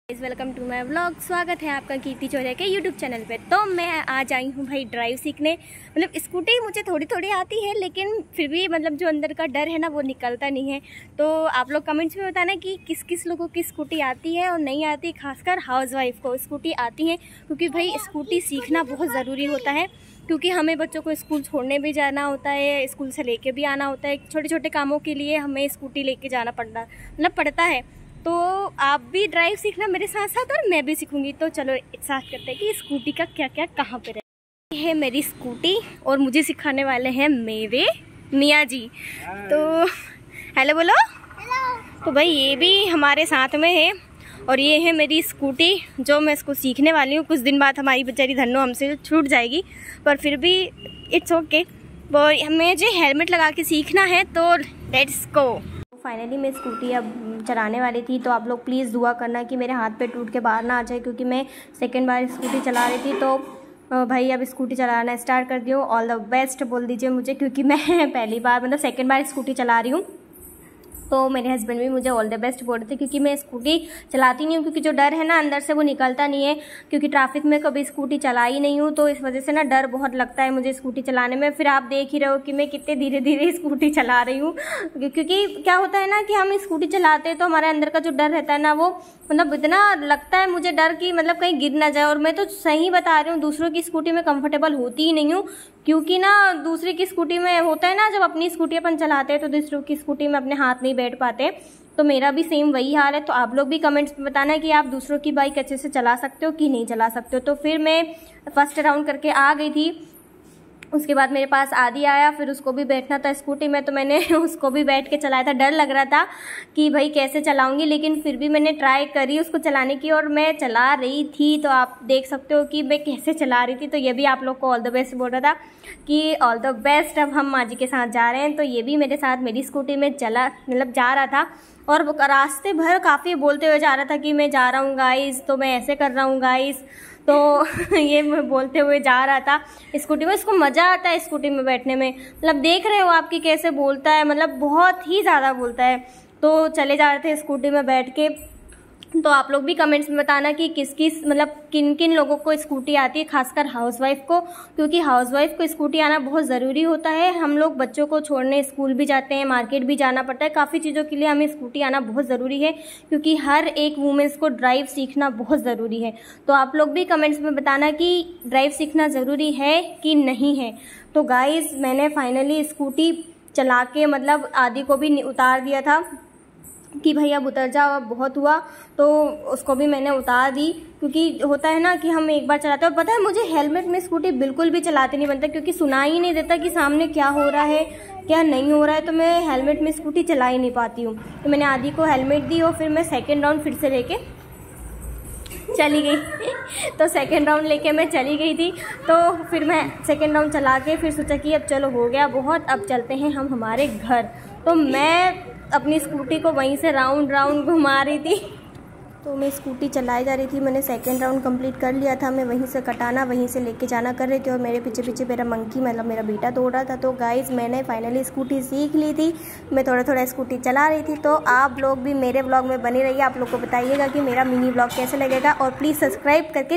Welcome to my vlog. स्वागत है आपका कीर्ति चौधरी के यूट्यूब चैनल पे। तो मैं आज आई हूँ भाई ड्राइव सीखने। मतलब स्कूटी मुझे थोड़ी थोड़ी आती है, लेकिन फिर भी मतलब जो अंदर का डर है ना वो निकलता नहीं है। तो आप लोग कमेंट्स में बताना कि किस किस लोगों की स्कूटी आती है और नहीं आती। खासकर हाउसवाइफ को स्कूटी आती है, क्योंकि भाई स्कूटी सीखना बहुत ज़रूरी होता है। क्योंकि हमें बच्चों को स्कूल छोड़ने भी जाना होता है, स्कूल से लेके भी आना होता है। छोटे छोटे कामों के लिए हमें स्कूटी लेके जाना पड़ता है। तो आप भी ड्राइव सीखना मेरे साथ साथ, और मैं भी सीखूंगी। तो चलो साथ करते हैं कि स्कूटी का क्या क्या कहाँ पे है। ये है मेरी स्कूटी और मुझे सिखाने वाले हैं मेरे मियाँ जी। तो हेलो बोलो। हेलो। तो भाई ये भी हमारे साथ में है और ये है मेरी स्कूटी जो मैं इसको सीखने वाली हूँ। कुछ दिन बाद हमारी बेचारी धन्नो हमसे छूट जाएगी, पर फिर भी इट्स ओके। वो हमें जो हेलमेट लगा के सीखना है, तो लेट्स गो। फाइनली मैं स्कूटी अब चलाने वाली थी। तो आप लोग प्लीज़ दुआ करना कि मेरे हाथ पे टूट के बाहर ना आ जाए, क्योंकि मैं सेकंड बार स्कूटी चला रही थी। तो भाई अब स्कूटी चलाना स्टार्ट कर दियो। ऑल द बेस्ट बोल दीजिए मुझे, क्योंकि मैं पहली बार मतलब सेकंड बार स्कूटी चला रही हूँ। तो मेरे हस्बैंड भी मुझे ऑल द बेस्ट बोल रहे थे, क्योंकि मैं स्कूटी चलाती नहीं हूँ। क्योंकि जो डर है ना अंदर से वो निकलता नहीं है, क्योंकि ट्रैफिक में कभी स्कूटी चलाई नहीं हूँ। तो इस वजह से ना डर बहुत लगता है मुझे स्कूटी चलाने में। फिर आप देख ही रहे हो कि मैं कितने धीरे धीरे स्कूटी चला रही हूँ। क्योंकि क्या होता है ना कि हम स्कूटी चलाते हैं तो हमारे अंदर का जो डर रहता है ना, वो मतलब इतना लगता है मुझे डर कि मतलब कहीं गिर ना जाए। और मैं तो सही बता रही हूँ, दूसरों की स्कूटी में कंफर्टेबल होती ही नहीं हूँ। क्योंकि ना दूसरे की स्कूटी में होता है ना, जब अपनी स्कूटी अपन चलाते हैं तो दूसरों की स्कूटी में अपने हाथ नहीं बैठ पाते। तो मेरा भी सेम वही हाल है। तो आप लोग भी कमेंट्स में बताना कि आप दूसरों की बाइक अच्छे से चला सकते हो कि नहीं चला सकते हो। तो फिर मैं फर्स्ट राउंड करके आ गई थी। उसके बाद मेरे पास आदि आया, फिर उसको भी बैठना था स्कूटी में, तो मैंने उसको भी बैठ के चलाया था। डर लग रहा था कि भाई कैसे चलाऊंगी, लेकिन फिर भी मैंने ट्राई करी उसको चलाने की और मैं चला रही थी। तो आप देख सकते हो कि मैं कैसे चला रही थी। तो ये भी आप लोग को ऑल द बेस्ट बोल रहा था कि ऑल द बेस्ट। अब हम माँ जी के साथ जा रहे हैं। तो ये भी मेरे साथ मेरी स्कूटी में चला मतलब जा रहा था, और रास्ते भर काफ़ी बोलते हुए जा रहा था कि मैं जा रहा हूँ गाइस, तो मैं ऐसे कर रहा हूँ गाइस। तो ये मैं बोलते हुए जा रहा था स्कूटी में। इसको मज़ा आता है स्कूटी में बैठने में। मतलब देख रहे हो आपकी कैसे बोलता है, मतलब बहुत ही ज़्यादा बोलता है। तो चले जा रहे थे स्कूटी में बैठ के। तो आप लोग भी कमेंट्स में बताना कि किस किस मतलब किन किन लोगों को स्कूटी आती है, खासकर हाउसवाइफ को। क्योंकि हाउसवाइफ को स्कूटी आना बहुत ज़रूरी होता है। हम लोग बच्चों को छोड़ने स्कूल भी जाते हैं, मार्केट भी जाना पड़ता है, काफ़ी चीज़ों के लिए हमें स्कूटी आना बहुत ज़रूरी है। क्योंकि हर एक वुमेन्स को ड्राइव सीखना बहुत ज़रूरी है। तो आप लोग भी कमेंट्स में बताना कि ड्राइव सीखना ज़रूरी है कि नहीं है। तो गाइज़ मैंने फाइनली स्कूटी चला के मतलब आदि को भी उतार दिया था कि भाई अब उतर जाओ, अब बहुत हुआ। तो उसको भी मैंने उतार दी, क्योंकि होता है ना कि हम एक बार चलाते हैं। और पता है मुझे हेलमेट में स्कूटी बिल्कुल भी चलाते नहीं बनता, क्योंकि सुना ही नहीं देता कि सामने क्या हो रहा है क्या नहीं हो रहा है। तो मैं हेलमेट में स्कूटी चला ही नहीं पाती हूँ। तो मैंने आदि को हेलमेट दी और फिर मैं सेकेंड राउंड फिर से लेके चली गई। तो सेकेंड राउंड लेके मैं चली गई थी। तो फिर मैं सेकेंड राउंड चला के फिर सोचा कि अब चलो हो गया बहुत, अब चलते हैं हम हमारे घर। तो मैं अपनी स्कूटी को वहीं से राउंड राउंड घुमा रही थी। तो मैं स्कूटी चलाई जा रही थी। मैंने सेकेंड राउंड कंप्लीट कर लिया था। मैं वहीं से कटाना वहीं से लेके जाना कर रही थी, और मेरे पीछे पीछे मेरा मंकी मतलब मेरा बेटा दौड़ रहा था। तो गाइज़ मैंने फाइनली स्कूटी सीख ली थी। मैं थोड़ा थोड़ा स्कूटी चला रही थी। तो आप लोग भी मेरे ब्लॉग में बने रहिए। आप लोग को बताइएगा कि मेरा मिनी ब्लॉग कैसे लगेगा, और प्लीज़ सब्सक्राइब करके